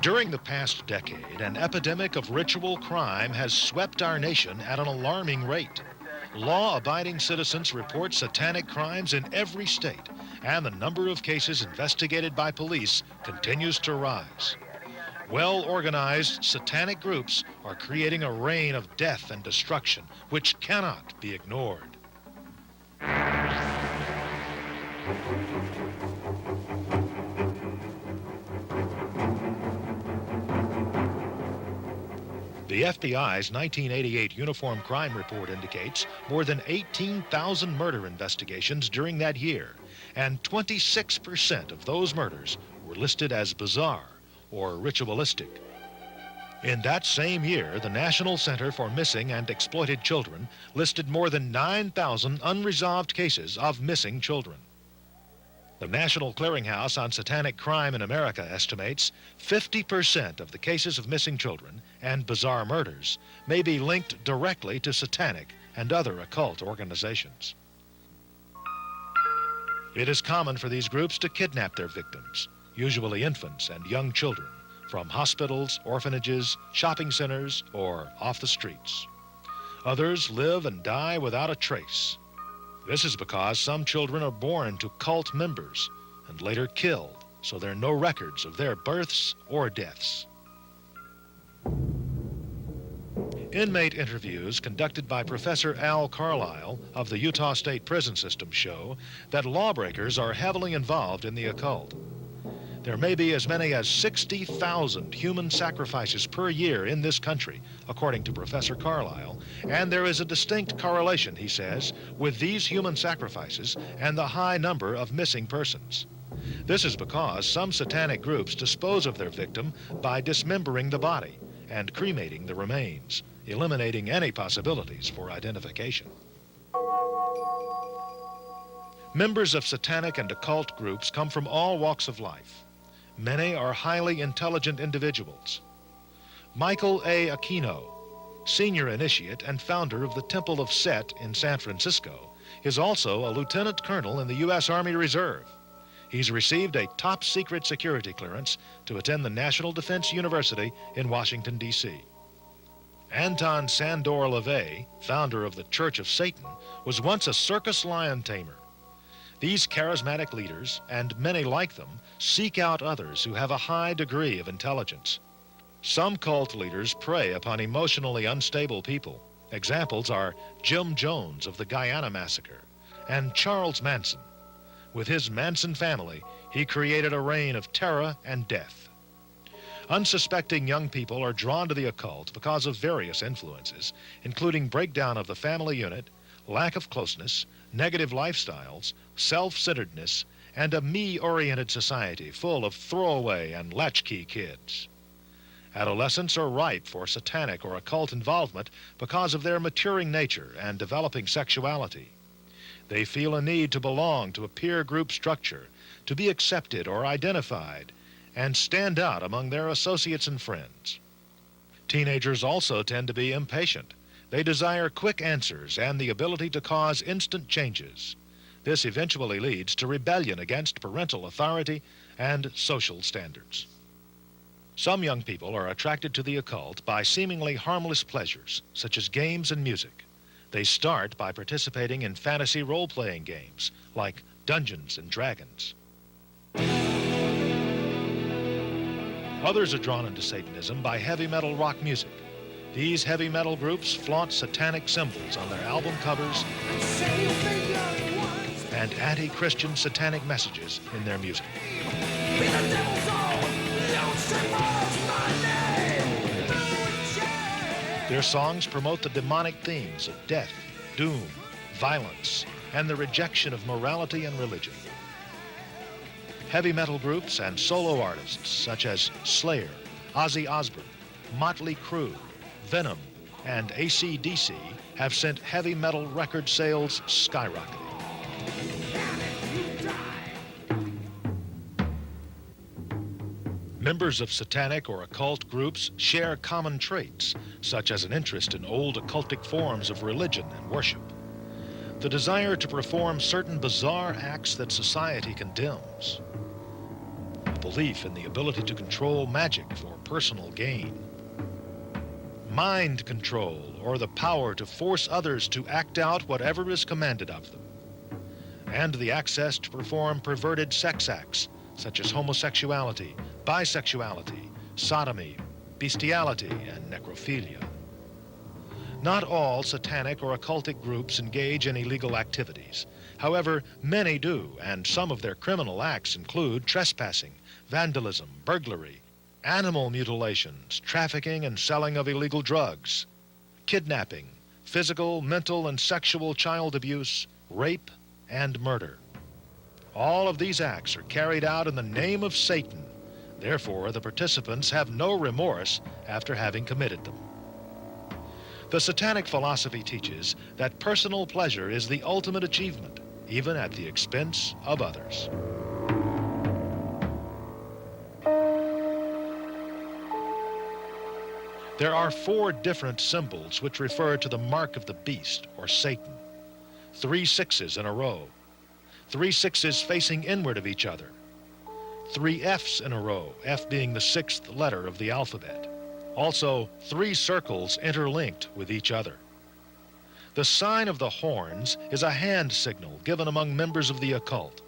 During the past decade, an epidemic of ritual crime has swept our nation at an alarming rate. Law-abiding citizens report satanic crimes in every state, and the number of cases investigated by police continues to rise. Well-organized satanic groups are creating a reign of death and destruction which cannot be ignored. The FBI's 1988 Uniform Crime Report indicates more than 18,000 murder investigations during that year, and 26% of those murders were listed as bizarre or ritualistic. In that same year, the National Center for Missing and Exploited Children listed more than 9,000 unresolved cases of missing children. The National Clearinghouse on Satanic Crime in America estimates 50% of the cases of missing children and bizarre murders may be linked directly to satanic and other occult organizations. It is common for these groups to kidnap their victims, usually infants and young children, from hospitals, orphanages, shopping centers, or off the streets. Others live and die without a trace. This is because some children are born to cult members and later killed, so there are no records of their births or deaths. Inmate interviews conducted by Professor Al Carlisle of the Utah State Prison System show that lawbreakers are heavily involved in the occult. There may be as many as 60,000 human sacrifices per year in this country, according to Professor Carlisle, and there is a distinct correlation, he says, with these human sacrifices and the high number of missing persons. This is because some satanic groups dispose of their victim by dismembering the body and cremating the remains, eliminating any possibilities for identification. Members of satanic and occult groups come from all walks of life. Many are highly intelligent individuals. Michael A. Aquino, senior initiate and founder of the Temple of Set in San Francisco, is also a lieutenant colonel in the U.S. Army Reserve. He's received a top-secret security clearance to attend the National Defense University in Washington, D.C. Anton Sandor LaVey, founder of the Church of Satan, was once a circus lion tamer. These charismatic leaders, and many like them, seek out others who have a high degree of intelligence. Some cult leaders prey upon emotionally unstable people. Examples are Jim Jones of the Guyana Massacre and Charles Manson. With his Manson family, he created a reign of terror and death. Unsuspecting young people are drawn to the occult because of various influences, including breakdown of the family unit, lack of closeness, negative lifestyles, self-centeredness, and a me-oriented society full of throwaway and latchkey kids. Adolescents are ripe for satanic or occult involvement because of their maturing nature and developing sexuality. They feel a need to belong to a peer group structure, to be accepted or identified, and stand out among their associates and friends. Teenagers also tend to be impatient. They desire quick answers and the ability to cause instant changes. This eventually leads to rebellion against parental authority and social standards. Some young people are attracted to the occult by seemingly harmless pleasures, such as games and music. They start by participating in fantasy role-playing games, like Dungeons and Dragons. Others are drawn into Satanism by heavy metal rock music. These heavy metal groups flaunt satanic symbols on their album covers and anti-Christian satanic messages in their music. Their songs promote the demonic themes of death, doom, violence, and the rejection of morality and religion. Heavy metal groups and solo artists such as Slayer, Ozzy Osbourne, Motley Crue, Venom, and AC/DC have sent heavy metal record sales skyrocketing. Members of satanic or occult groups share common traits, such as an interest in old occultic forms of religion and worship, the desire to perform certain bizarre acts that society condemns, belief in the ability to control magic for personal gain. Mind control, or the power to force others to act out whatever is commanded of them. And the access to perform perverted sex acts, such as homosexuality, bisexuality, sodomy, bestiality, and necrophilia. Not all satanic or occultic groups engage in illegal activities. However, many do, and some of their criminal acts include trespassing, vandalism, burglary, animal mutilations, trafficking and selling of illegal drugs, kidnapping, physical, mental, and sexual child abuse, rape, and murder. All of these acts are carried out in the name of Satan. Therefore, the participants have no remorse after having committed them. The Satanic philosophy teaches that personal pleasure is the ultimate achievement, even at the expense of others. There are 4 different symbols which refer to the mark of the beast, or Satan. 3 sixes in a row. 3 sixes facing inward of each other. 3 F's in a row, F being the 6th letter of the alphabet. Also, 3 circles interlinked with each other. The sign of the horns is a hand signal given among members of the occult.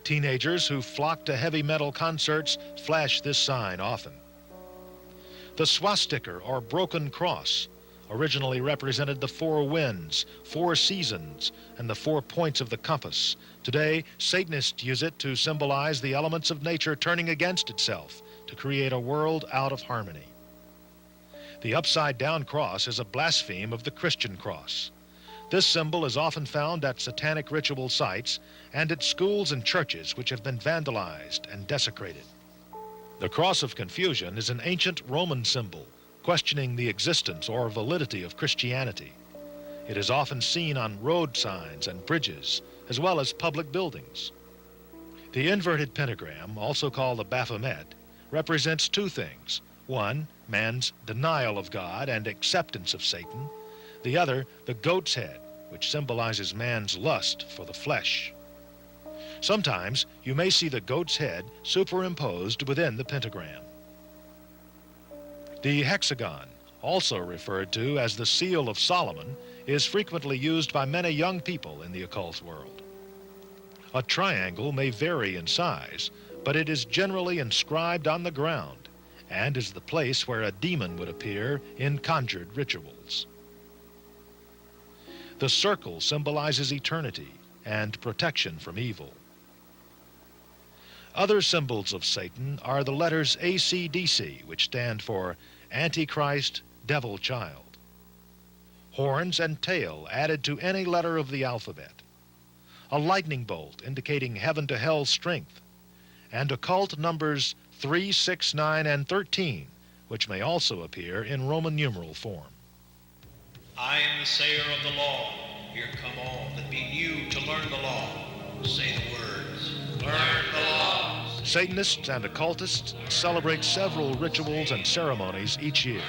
Teenagers who flock to heavy metal concerts flash this sign often. The swastika, or broken cross, originally represented the 4 winds, 4 seasons, and the 4 points of the compass. Today, Satanists use it to symbolize the elements of nature turning against itself to create a world out of harmony. The upside-down cross is a blaspheme of the Christian cross. This symbol is often found at satanic ritual sites and at schools and churches which have been vandalized and desecrated. The cross of confusion is an ancient Roman symbol, questioning the existence or validity of Christianity. It is often seen on road signs and bridges, as well as public buildings. The inverted pentagram, also called the Baphomet, represents 2 things. 1, man's denial of God and acceptance of Satan. The other, the goat's head, which symbolizes man's lust for the flesh. Sometimes you may see the goat's head superimposed within the pentagram. The hexagon, also referred to as the seal of Solomon, is frequently used by many young people in the occult world. A triangle may vary in size, but it is generally inscribed on the ground and is the place where a demon would appear in conjured rituals. The circle symbolizes eternity and protection from evil. Other symbols of Satan are the letters ACDC, which stand for Antichrist, Devil Child. Horns and tail added to any letter of the alphabet. A lightning bolt indicating heaven to hell strength. And occult numbers 3, 6, 9, and 13, which may also appear in Roman numeral form. I am the sayer of the law. Here come all that be new to learn the law. Say the words. Learn the law. Satanists and occultists celebrate several rituals and ceremonies each year.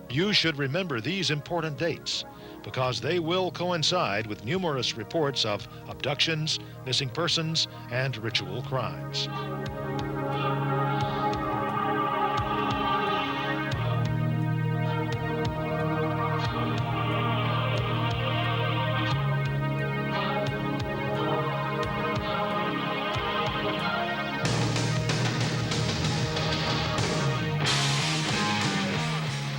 You should remember these important dates because they will coincide with numerous reports of abductions, missing persons, and ritual crimes.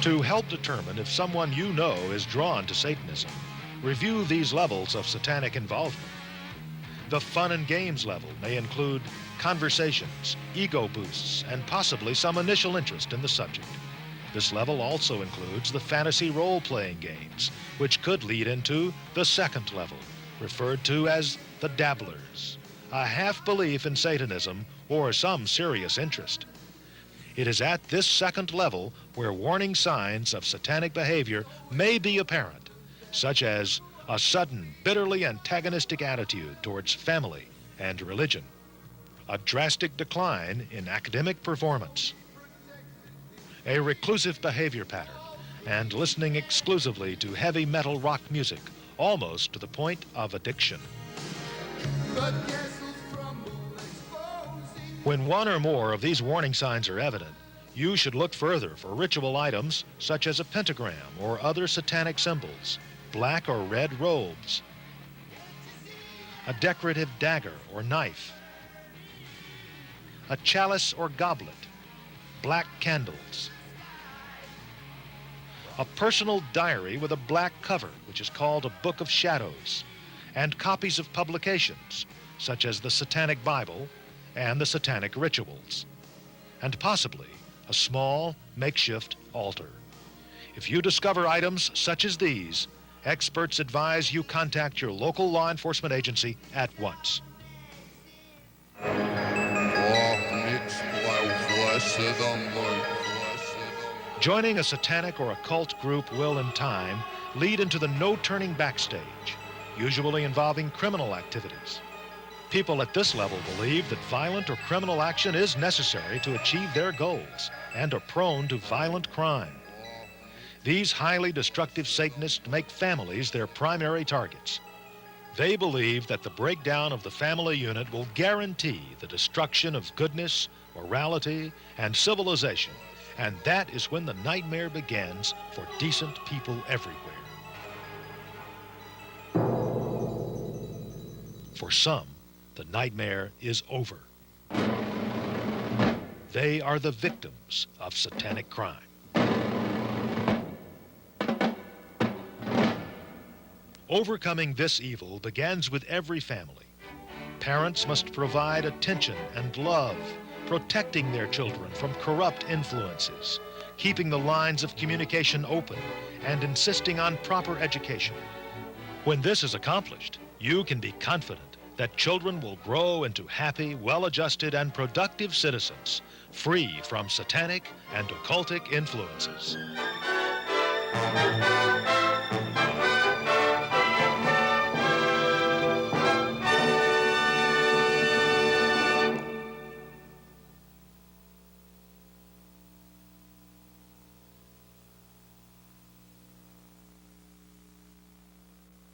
To help determine if someone you know is drawn to Satanism, review these levels of satanic involvement. The fun and games level may include conversations, ego boosts, and possibly some initial interest in the subject. This level also includes the fantasy role-playing games, which could lead into the second level, referred to as the dabblers, a half-belief in Satanism or some serious interest. It is at this second level where warning signs of satanic behavior may be apparent, such as a sudden, bitterly antagonistic attitude towards family and religion, a drastic decline in academic performance, a reclusive behavior pattern, and listening exclusively to heavy metal rock music, almost to the point of addiction. When one or more of these warning signs are evident, you should look further for ritual items such as a pentagram or other satanic symbols, black or red robes, a decorative dagger or knife, a chalice or goblet, black candles, a personal diary with a black cover, which is called a Book of Shadows, and copies of publications such as the Satanic Bible and the Satanic Rituals, and possibly a small makeshift altar. If you discover items such as these, experts advise you contact your local law enforcement agency at once. Joining a satanic or occult group will, in time, lead into the no-turning back stage, usually involving criminal activities. People at this level believe that violent or criminal action is necessary to achieve their goals and are prone to violent crime. These highly destructive Satanists make families their primary targets. They believe that the breakdown of the family unit will guarantee the destruction of goodness, morality, and civilization, and that is when the nightmare begins for decent people everywhere. For some, the nightmare is over. They are the victims of satanic crime. Overcoming this evil begins with every family. Parents must provide attention and love, protecting their children from corrupt influences, keeping the lines of communication open, and insisting on proper education. When this is accomplished, you can be confident that children will grow into happy, well-adjusted, and productive citizens, free from satanic and occultic influences.